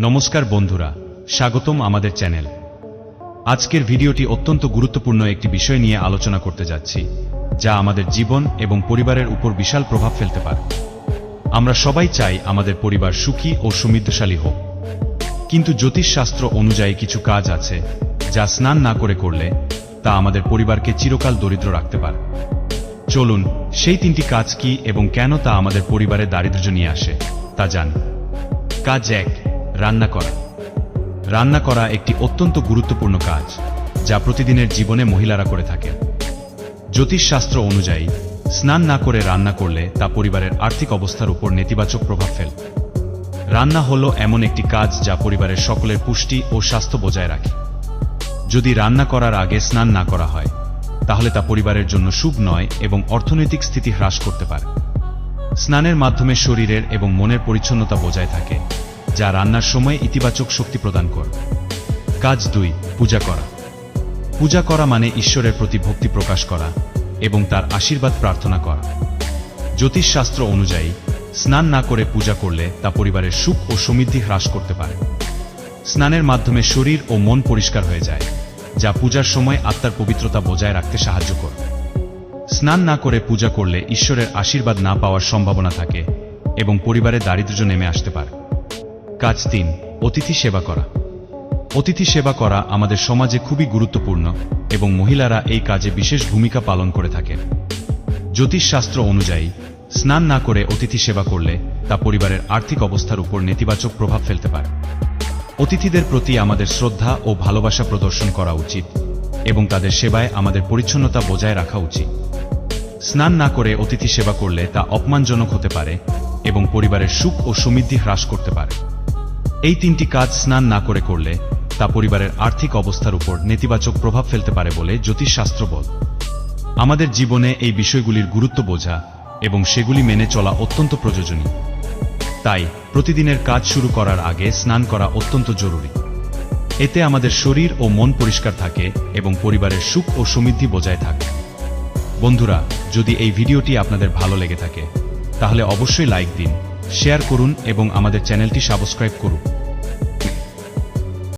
নমস্কার বন্ধুরা, স্বাগতম আমাদের চ্যানেল। আজকের ভিডিওটি অত্যন্ত গুরুত্বপূর্ণ একটি বিষয় নিয়ে আলোচনা করতে যাচ্ছি, যা আমাদের জীবন এবং পরিবারের উপর বিশাল প্রভাব ফেলতে পারে। আমরা সবাই চাই আমাদের পরিবার সুখী ও সমৃদ্ধশালী হোক, কিন্তু জ্যোতিষশাস্ত্র অনুযায়ী কিছু কাজ আছে যা স্নান না করে করলে তা আমাদের পরিবারকে চিরকাল দরিদ্র রাখতে পারে। চলুন সেই তিনটি কাজ কি এবং কেন তা আমাদের পরিবারে দারিদ্র্য নিয়ে আসে তা জানি। কাজ 1, রান্না করা। রান্না করা একটি অত্যন্ত গুরুত্বপূর্ণ কাজ যা প্রতিদিনের জীবনে মহিলারা করে থাকেন। জ্যোতিষশাস্ত্র অনুযায়ী স্নান না করে রান্না করলে তা পরিবারের আর্থিক অবস্থার উপর নেতিবাচক প্রভাব ফেলে। রান্না হলো এমন একটি কাজ যা পরিবারের সকলের পুষ্টি ও স্বাস্থ্য বজায় রাখে। যদি রান্না করার আগে স্নান না করা হয় তাহলে তা পরিবারের জন্য শুভ নয় এবং অর্থনৈতিক স্থিতি হ্রাস করতে পারে। স্নানের মাধ্যমে শরীরের এবং মনের পরিচ্ছন্নতা বজায় থাকে, যা রান্নার সময় ইতিবাচক শক্তি প্রদান করে। কাজ 2, পূজা করা। পূজা করা মানে ঈশ্বরের প্রতি ভক্তি প্রকাশ করা এবং তার আশীর্বাদ প্রার্থনা করা। জ্যোতিষশাস্ত্র অনুযায়ী স্নান না করে পূজা করলে তা পরিবারের সুখ ও সমৃদ্ধি হ্রাস করতে পারে। স্নানের মাধ্যমে শরীর ও মন পরিষ্কার হয়ে যায়, যা পূজার সময় আত্মার পবিত্রতা বজায় রাখতে সাহায্য করে। স্নান না করে পূজা করলে ঈশ্বরের আশীর্বাদ না পাওয়ার সম্ভাবনা থাকে এবং পরিবারে দারিদ্র্য নেমে আসতে পারে। কাজ 3, অতিথি সেবা করা। অতিথি সেবা করা আমাদের সমাজে খুবই গুরুত্বপূর্ণ এবং মহিলারা এই কাজে বিশেষ ভূমিকা পালন করে থাকেন। জ্যোতিষশাস্ত্র অনুযায়ী স্নান না করে অতিথি সেবা করলে তা পরিবারের আর্থিক অবস্থার উপর নেতিবাচক প্রভাব ফেলতে পারে। অতিথিদের প্রতি আমাদের শ্রদ্ধা ও ভালোবাসা প্রদর্শন করা উচিত এবং তাদের সেবায় আমাদের পরিচ্ছন্নতা বজায় রাখা উচিত। স্নান না করে অতিথি সেবা করলে তা অপমানজনক হতে পারে এবং পরিবারের সুখ ও সমৃদ্ধি হ্রাস করতে পারে। এই তিনটি কাজ স্নান না করে করলে তা পরিবারের আর্থিক অবস্থার উপর নেতিবাচক প্রভাব ফেলতে পারে বলে জ্যোতিষশাস্ত্র বলে। আমাদের জীবনে এই বিষয়গুলির গুরুত্ব বোঝা এবং সেগুলি মেনে চলা অত্যন্ত প্রয়োজনীয়। তাই প্রতিদিনের কাজ শুরু করার আগে স্নান করা অত্যন্ত জরুরি। এতে আমাদের শরীর ও মন পরিষ্কার থাকে এবং পরিবারের সুখ ও সমৃদ্ধি বজায় থাকে। বন্ধুরা, যদি এই ভিডিওটি আপনাদের ভালো লেগে থাকে তাহলে অবশ্যই লাইক দিন, শেয়ার করুন এবং আমাদের চ্যানেলটি সাবস্ক্রাইব করুন।